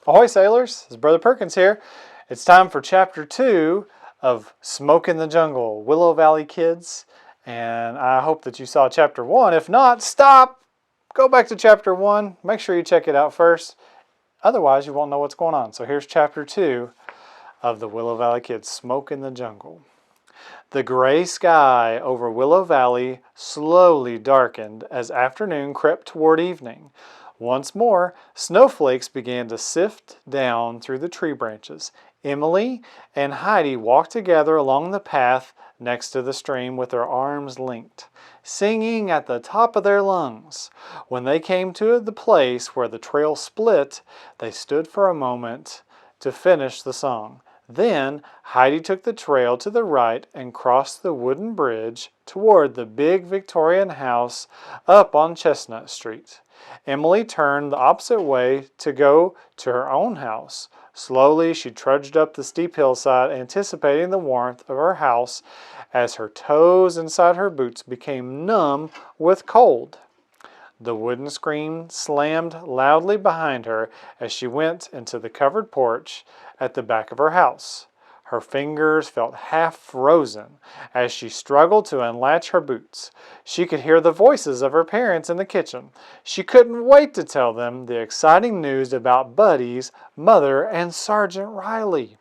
Ahoy sailors, it's Brother Perkins here. It's time for chapter 2 of Smoke in the Jungle, Willow Valley Kids. And I hope that you saw chapter 1. If not, stop! Go back to chapter 1. Make sure you check it out first. Otherwise, you won't know what's going on. So here's chapter 2 of the Willow Valley Kids, Smoke in the Jungle. The gray sky over Willow Valley slowly darkened as afternoon crept toward evening. Once more, snowflakes began to sift down through the tree branches. Emily and Heidi walked together along the path next to the stream with their arms linked, singing at the top of their lungs. When they came to the place where the trail split, they stood for a moment to finish the song. Then Heidi took the trail to the right and crossed the wooden bridge toward the big Victorian house up on Chestnut Street. Emily turned the opposite way to go to her own house. Slowly she trudged up the steep hillside, anticipating the warmth of her house as her toes inside her boots became numb with cold. The wooden screen slammed loudly behind her as she went into the covered porch at the back of her house. Her fingers felt half frozen as she struggled to unlatch her boots. She could hear the voices of her parents in the kitchen. She couldn't wait to tell them the exciting news about Buddy's mother and Sergeant Riley.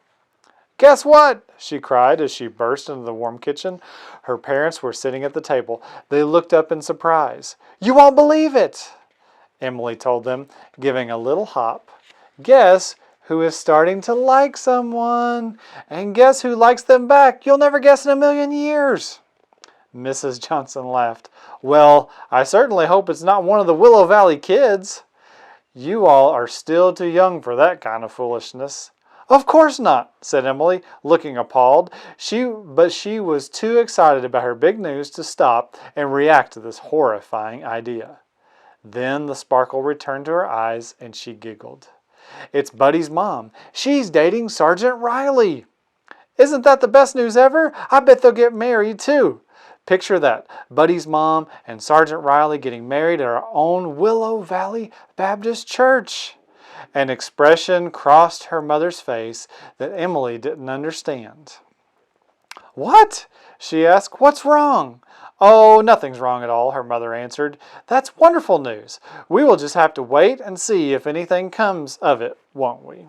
"Guess what?" she cried as she burst into the warm kitchen. Her parents were sitting at the table. They looked up in surprise. "You won't believe it," Emily told them, giving a little hop. "Guess who is starting to like someone? And guess who likes them back? You'll never guess in a million years." Mrs. Johnson laughed. "Well, I certainly hope it's not one of the Willow Valley Kids. You all are still too young for that kind of foolishness." "Of course not," said Emily, looking appalled. But she was too excited about her big news to stop and react to this horrifying idea. Then the sparkle returned to her eyes and she giggled. "It's Buddy's mom. She's dating Sergeant Riley." "Isn't that the best news ever? I bet they'll get married too." Picture that, Buddy's mom and Sergeant Riley getting married at our own Willow Valley Baptist Church. An expression crossed her mother's face that Emily didn't understand. "What?" she asked. "What's wrong?" "Oh, nothing's wrong at all," her mother answered. "That's wonderful news. We will just have to wait and see if anything comes of it, won't we?"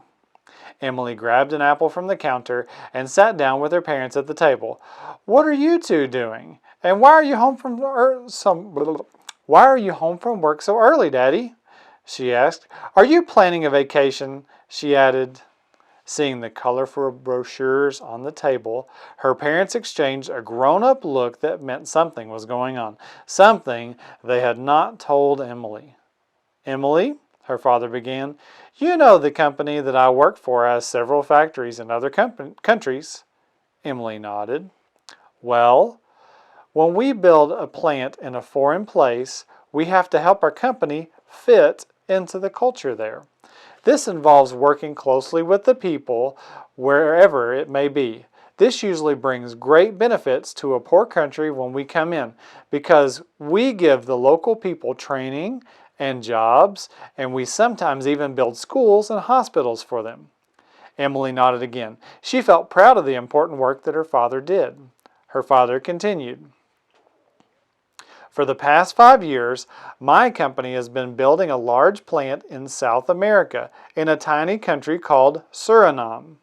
Emily grabbed an apple from the counter and sat down with her parents at the table. "What are you two doing? And why are you home from work so early, Daddy?" she asked. "Are you planning a vacation?" she added. Seeing the colorful brochures on the table, her parents exchanged a grown-up look that meant something was going on, something they had not told Emily. "Emily," her father began, "you know the company that I work for has several factories in other countries." Emily nodded. "Well, when we build a plant in a foreign place, we have to help our company fit into the culture there. This involves working closely with the people wherever it may be. This usually brings great benefits to a poor country when we come in, because we give the local people training and jobs, and we sometimes even build schools and hospitals for them." Emily nodded again. She felt proud of the important work that her father did. Her father continued. "For the past 5 years, my company has been building a large plant in South America, in a tiny country called Suriname.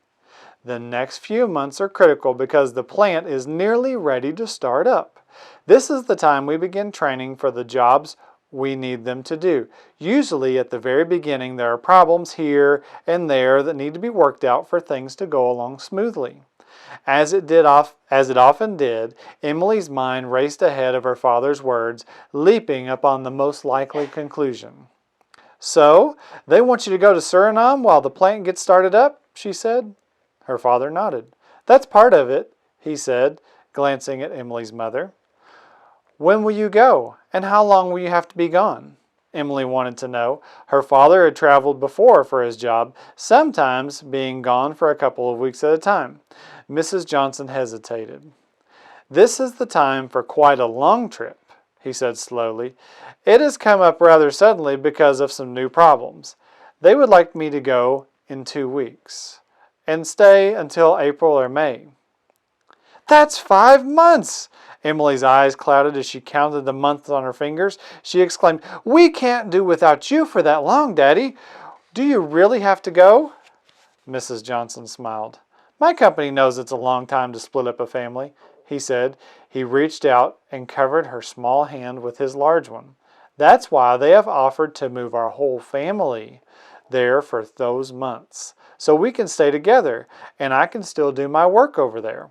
The next few months are critical because the plant is nearly ready to start up. This is the time we begin training for the jobs we need them to do. Usually at the very beginning there are problems here and there that need to be worked out for things to go along smoothly." As it often did, Emily's mind raced ahead of her father's words, leaping upon the most likely conclusion. "So, they want you to go to Suriname while the plant gets started up?" she said. Her father nodded. "That's part of it," he said, glancing at Emily's mother. "When will you go, and how long will you have to be gone?" Emily wanted to know. Her father had traveled before for his job, sometimes being gone for a couple of weeks at a time. Mrs. Johnson hesitated. "This is the time for quite a long trip," he said slowly. "It has come up rather suddenly because of some new problems. They would like me to go in 2 weeks and stay until April or May. That's 5 months! Emily's eyes clouded as she counted the months on her fingers. She exclaimed, "We can't do without you for that long, Daddy. Do you really have to go?" Mrs. Johnson smiled. "My company knows it's a long time to split up a family," he said. He reached out and covered her small hand with his large one. "That's why they have offered to move our whole family there for those months, so we can stay together, and I can still do my work over there."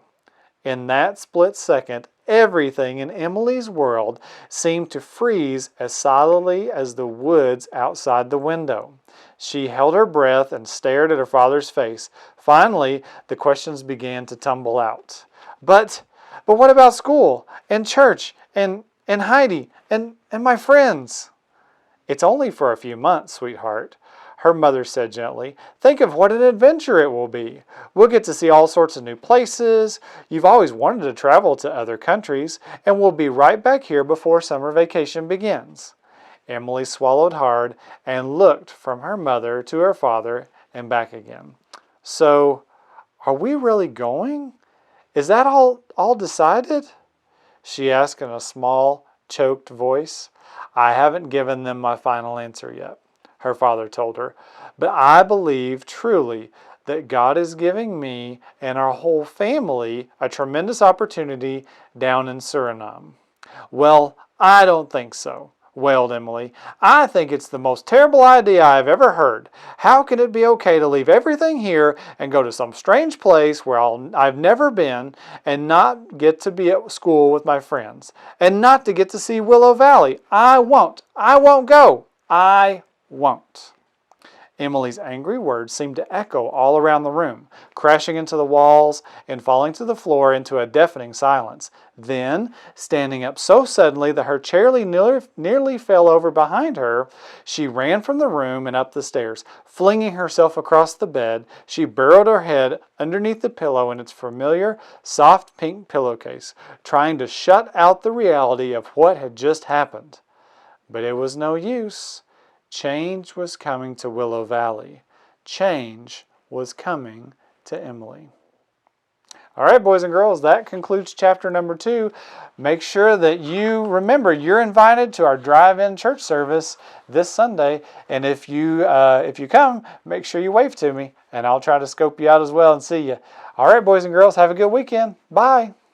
In that split second, everything in Emily's world seemed to freeze as solidly as the woods outside the window. She held her breath and stared at her father's face. Finally, the questions began to tumble out. But what about school and church and Heidi and my friends?" "It's only for a few months, sweetheart," her mother said gently. "Think of what an adventure it will be. We'll get to see all sorts of new places. You've always wanted to travel to other countries, and we'll be right back here before summer vacation begins." Emily swallowed hard and looked from her mother to her father and back again. "So, are we really going? Is that all decided?" she asked in a small, choked voice. "I haven't given them my final answer yet," her father told her, "but I believe truly that God is giving me and our whole family a tremendous opportunity down in Suriname." "Well, I don't think so," wailed Emily. "I think it's the most terrible idea I've ever heard. How can it be okay to leave everything here and go to some strange place where I've never been and not get to be at school with my friends and not to get to see Willow Valley? I won't go. I won't." Emily's angry words seemed to echo all around the room, crashing into the walls and falling to the floor into a deafening silence. Then, standing up so suddenly that her chair nearly fell over behind her, she ran from the room and up the stairs. Flinging herself across the bed, she burrowed her head underneath the pillow in its familiar, soft pink pillowcase, trying to shut out the reality of what had just happened. But it was no use. Change was coming to Willow Valley. Change was coming to Emily. All right, boys and girls, that concludes chapter number 2. Make sure that you remember you're invited to our drive-in church service this Sunday. And if you come, make sure you wave to me, and I'll try to scope you out as well and see you. All right, boys and girls, have a good weekend. Bye.